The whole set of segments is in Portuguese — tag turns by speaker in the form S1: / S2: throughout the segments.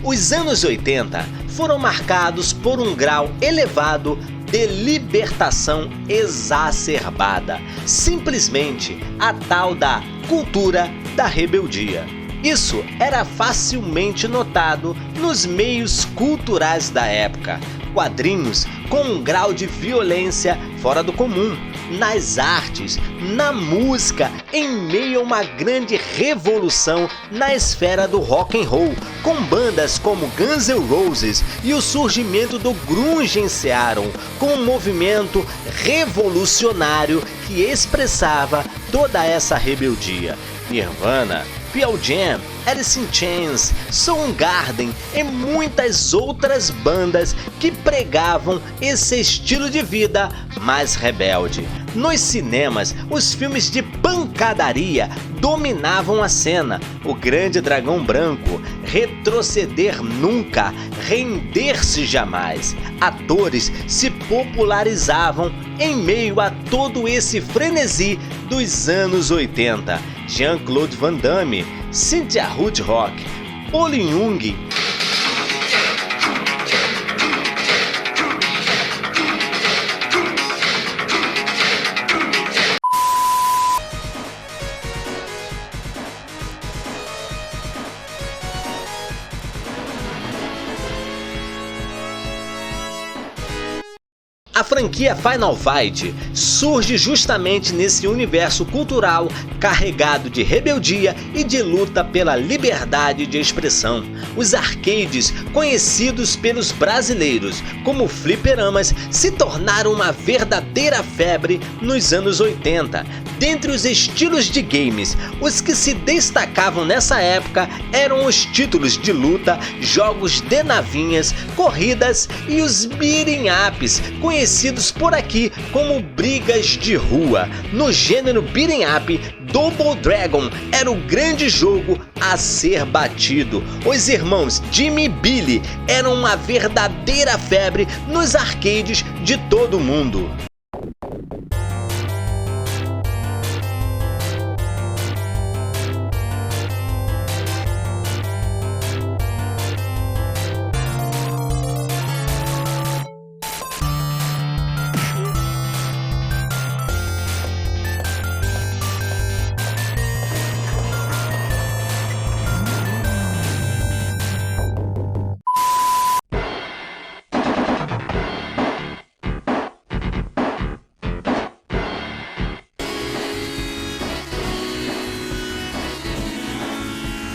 S1: Os anos 80 foram marcados por um grau elevado de libertação exacerbada, simplesmente a tal da cultura da rebeldia. Isso era facilmente notado nos meios culturais da época, quadrinhos com um grau de violência fora do comum, nas artes, na música, em meio a uma grande revolução na esfera do rock and roll, com bandas como Guns N' Roses e o surgimento do grunge em Seattle, com um movimento revolucionário que expressava toda essa rebeldia. Nirvana, Pearl Jam, Alice in Chains, Soundgarden e muitas outras bandas que pregavam esse estilo de vida mais rebelde. Nos cinemas, os filmes de pancadaria dominavam a cena. O Grande Dragão Branco, Retroceder Nunca, Render-se Jamais. Atores se popularizavam em meio a todo esse frenesi dos anos 80. Jean-Claude Van Damme, Cynthia Rothrock, Paul Young. A franquia Final Fight surge justamente nesse universo cultural carregado de rebeldia e de luta pela liberdade de expressão. Os arcades, conhecidos pelos brasileiros como fliperamas, se tornaram uma verdadeira febre nos anos 80. Dentre os estilos de games, os que se destacavam nessa época eram os títulos de luta, jogos de navinhas, corridas e os beating ups, conhecidos por aqui como brigas de rua. No gênero beating up, Double Dragon era o grande jogo a ser batido. Os irmãos Jimmy e Billy eram uma verdadeira febre nos arcades de todo o mundo.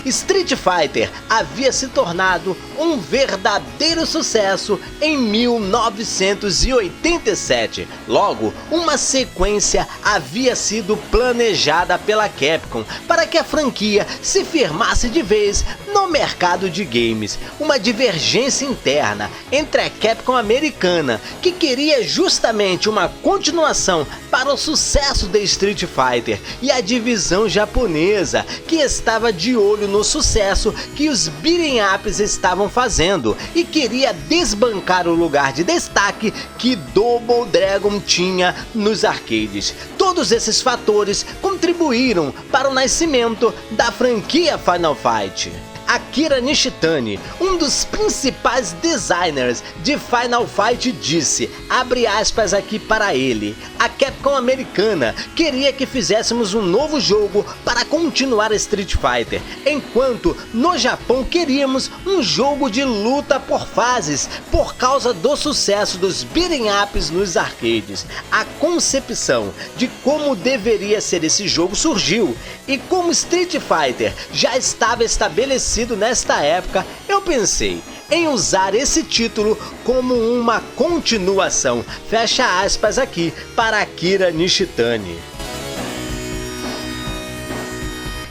S1: Street Fighter havia se tornado um verdadeiro sucesso em 1987. Logo, uma sequência havia sido planejada pela Capcom para que a franquia se firmasse de vez no mercado de games. Uma divergência interna entre a Capcom americana, que queria justamente uma continuação para o sucesso de Street Fighter, e a divisão japonesa, que estava de olho no sucesso que os beating ups estavam fazendo e queria desbancar o lugar de destaque que Double Dragon tinha nos arcades. Todos esses fatores contribuíram para o nascimento da franquia Final Fight. Akira Nishitani, um dos principais designers de Final Fight, disse, abre aspas aqui para ele, a Capcom americana queria que fizéssemos um novo jogo para continuar Street Fighter, enquanto no Japão queríamos um jogo de luta por fases, por causa do sucesso dos beating ups nos arcades. A concepção de como deveria ser esse jogo surgiu, e como Street Fighter já estava estabelecido nesta época, eu pensei em usar esse título como uma continuação. Fecha aspas aqui para Akira Nishitani.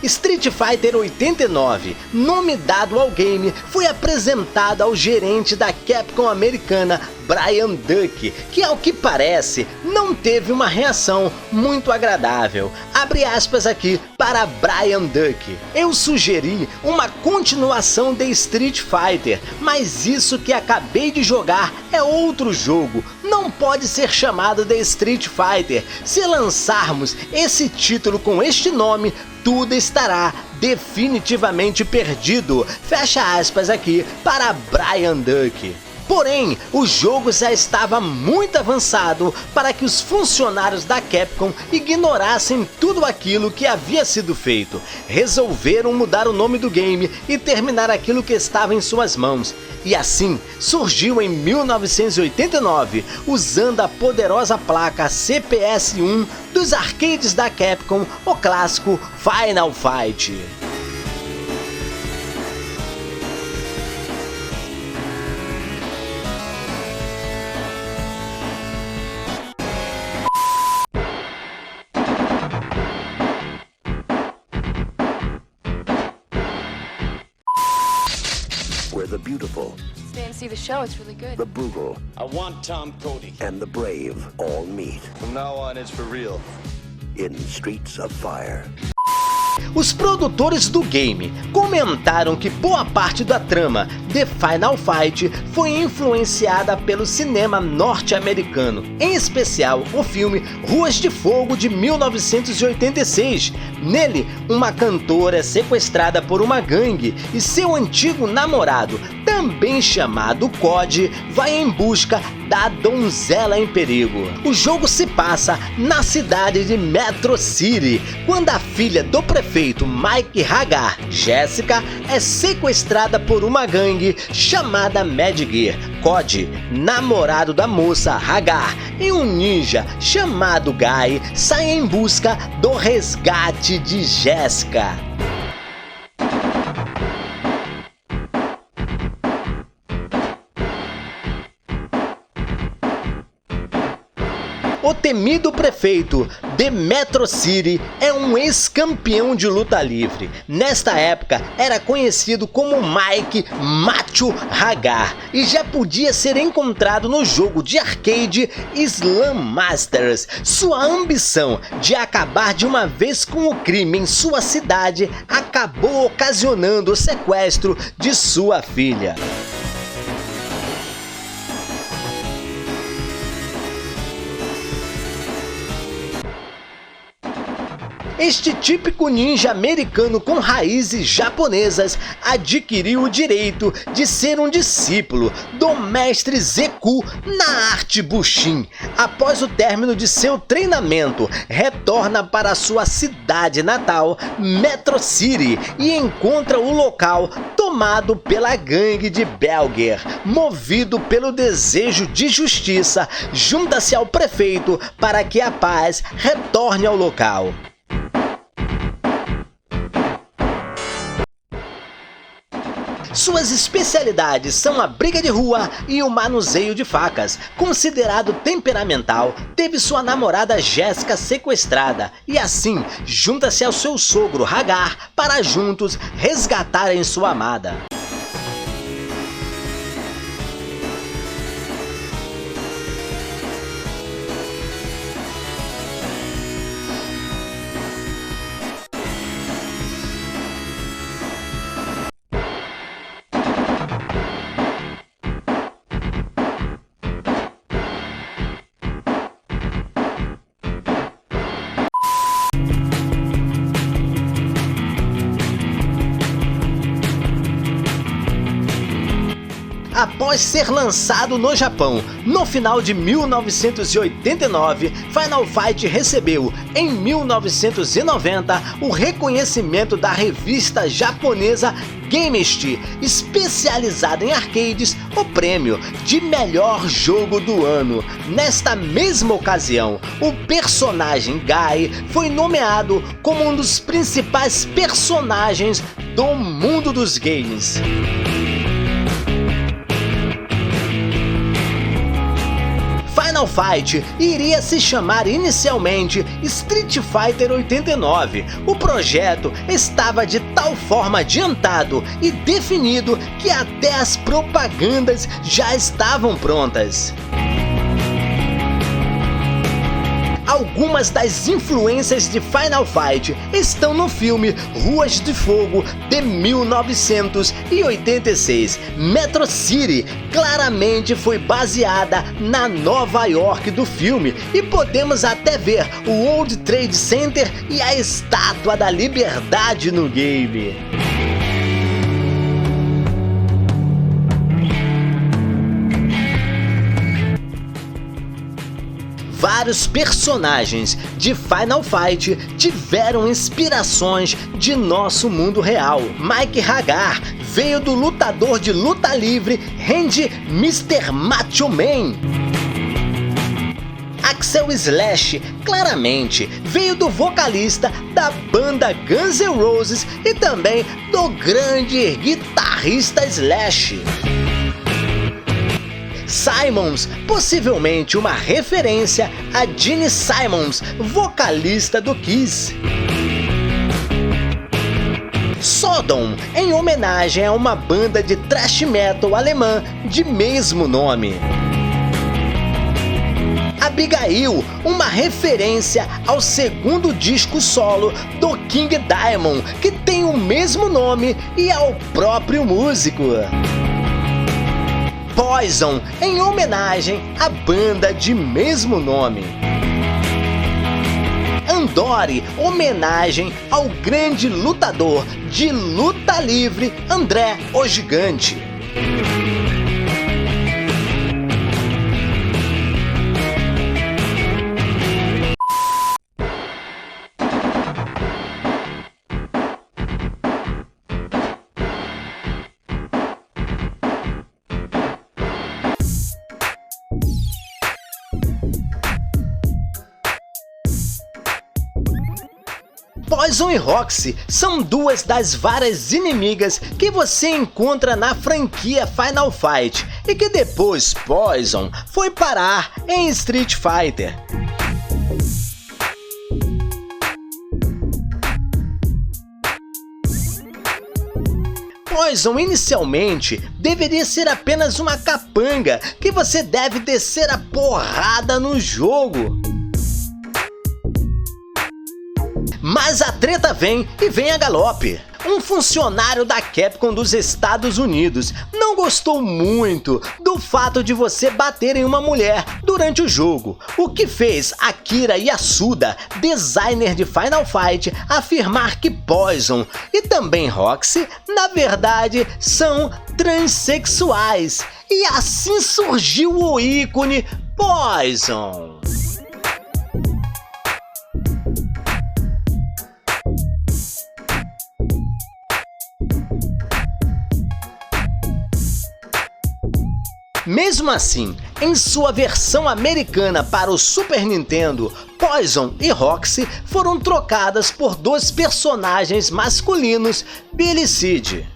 S1: Street Fighter 89, nome dado ao game, foi apresentado ao gerente da Capcom americana, Brian Duck, que ao que parece não teve uma reação muito agradável. Abre aspas aqui para Brian Duck. Eu sugeri uma continuação de Street Fighter, mas isso que acabei de jogar é outro jogo, não pode ser chamado de Street Fighter. Se lançarmos esse título com este nome, tudo estará definitivamente perdido, fecha aspas aqui para Brian Duck. Porém, o jogo já estava muito avançado para que os funcionários da Capcom ignorassem tudo aquilo que havia sido feito. Resolveram mudar o nome do game e terminar aquilo que estava em suas mãos. E assim, surgiu em 1989, usando a poderosa placa CPS-1 dos arcades da Capcom, o clássico Final Fight.
S2: We're the beautiful,
S3: Stay and see the show, it's really good.
S2: the brutal,
S4: I want Tom Cody.
S2: and the brave all meet
S4: From now on, it's for real.
S2: in Streets of Fire.
S1: Os produtores do game comentaram que boa parte da trama The Final Fight foi influenciada pelo cinema norte-americano, em especial o filme Ruas de Fogo de 1986. Nele, uma cantora é sequestrada por uma gangue e seu antigo namorado, também chamado Cody, vai em busca da donzela em perigo. O jogo se passa na cidade de Metro City, quando a filha do prefeito Mike Hagar, Jessica, é sequestrada por uma gangue chamada Mad Gear. Cody, namorado da moça Hagar, e um ninja chamado Guy saem em busca do resgate de Jessica. O temido prefeito de Metro City é um ex-campeão de luta livre. Nesta época era conhecido como Mike Macho Hagar e já podia ser encontrado no jogo de arcade Slam Masters. Sua ambição de acabar de uma vez com o crime em sua cidade acabou ocasionando o sequestro de sua filha. Este típico ninja americano com raízes japonesas adquiriu o direito de ser um discípulo do mestre Zeku na arte Bushin. Após o término de seu treinamento, retorna para sua cidade natal, Metro City, e encontra o local tomado pela gangue de Belger. Movido pelo desejo de justiça, junta-se ao prefeito para que a paz retorne ao local. Suas especialidades são a briga de rua e o manuseio de facas. Considerado temperamental, teve sua namorada Jessica sequestrada e assim junta-se ao seu sogro Hagar para juntos resgatarem sua amada. Após ser lançado no Japão no final de 1989, Final Fight recebeu, em 1990, o reconhecimento da revista japonesa Gamest, especializada em arcades, o prêmio de melhor jogo do ano. Nesta mesma ocasião, o personagem Guy foi nomeado como um dos principais personagens do mundo dos games. Final Fight iria se chamar inicialmente Street Fighter 89. O projeto estava de tal forma adiantado e definido que até as propagandas já estavam prontas. Algumas das influências de Final Fight estão no filme Ruas de Fogo de 1986. Metro City claramente foi baseada na Nova York do filme e podemos até ver o World Trade Center e a Estátua da Liberdade no game. Vários personagens de Final Fight tiveram inspirações de nosso mundo real. Mike Hagar veio do lutador de luta livre Randy Mr. Macho Man. Axel Slash claramente veio do vocalista da banda Guns N' Roses e também do grande guitarrista Slash. Simons, possivelmente uma referência a Gene Simons, vocalista do Kiss. Sodom, em homenagem a uma banda de thrash metal alemã de mesmo nome. Abigail, uma referência ao segundo disco solo do King Diamond, que tem o mesmo nome e ao próprio músico. Poison, em homenagem à banda de mesmo nome. Andore, homenagem ao grande lutador de luta livre André o Gigante. Poison e Roxy são duas das várias inimigas que você encontra na franquia Final Fight e que depois Poison foi parar em Street Fighter. Poison inicialmente deveria ser apenas uma capanga que você deve descer a porrada no jogo. Mas a treta vem e vem a galope. Um funcionário da Capcom dos Estados Unidos não gostou muito do fato de você bater em uma mulher durante o jogo, o que fez Akira Yasuda, designer de Final Fight, afirmar que Poison e também Roxy, na verdade, são transexuais. E assim surgiu o ícone Poison. Mesmo assim, em sua versão americana para o Super Nintendo, Poison e Roxy foram trocadas por dois personagens masculinos, Billy Cid.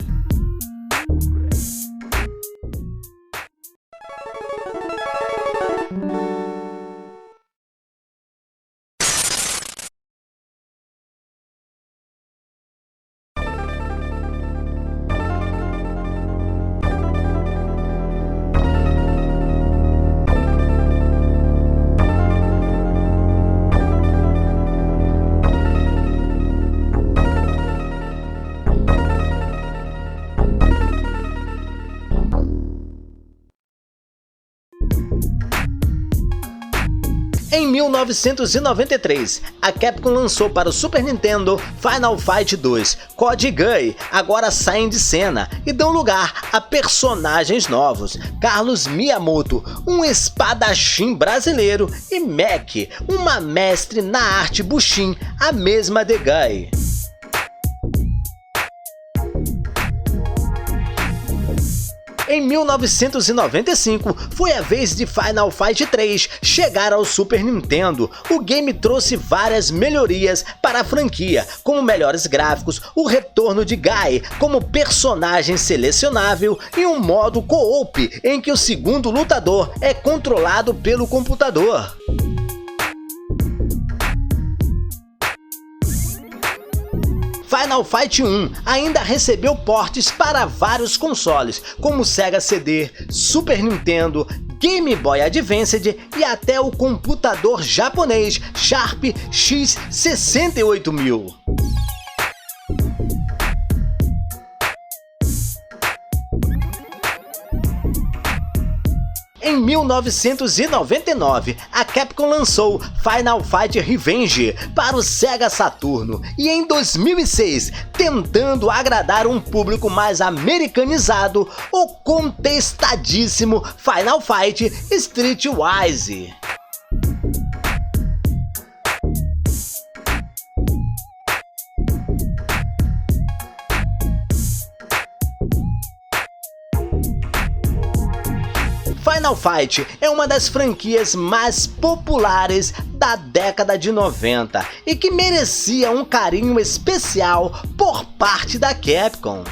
S1: Em 1993, a Capcom lançou para o Super Nintendo Final Fight 2. Code e Guy agora saem de cena e dão lugar a personagens novos. Carlos Miyamoto, um espadachim brasileiro, e Mac, uma mestre na arte Bushin, a mesma de Guy. Em 1995, foi a vez de Final Fight 3 chegar ao Super Nintendo. O game trouxe várias melhorias para a franquia, como melhores gráficos, o retorno de Guy como personagem selecionável e um modo co-op em que o segundo lutador é controlado pelo computador. Final Fight 1 ainda recebeu portes para vários consoles, como Sega CD, Super Nintendo, Game Boy Advance e até o computador japonês Sharp X68000. Em 1999, a Capcom lançou Final Fight Revenge para o Sega Saturno e em 2006, tentando agradar um público mais americanizado, o contestadíssimo Final Fight Streetwise. Final Fight é uma das franquias mais populares da década de 90 e que merecia um carinho especial por parte da Capcom.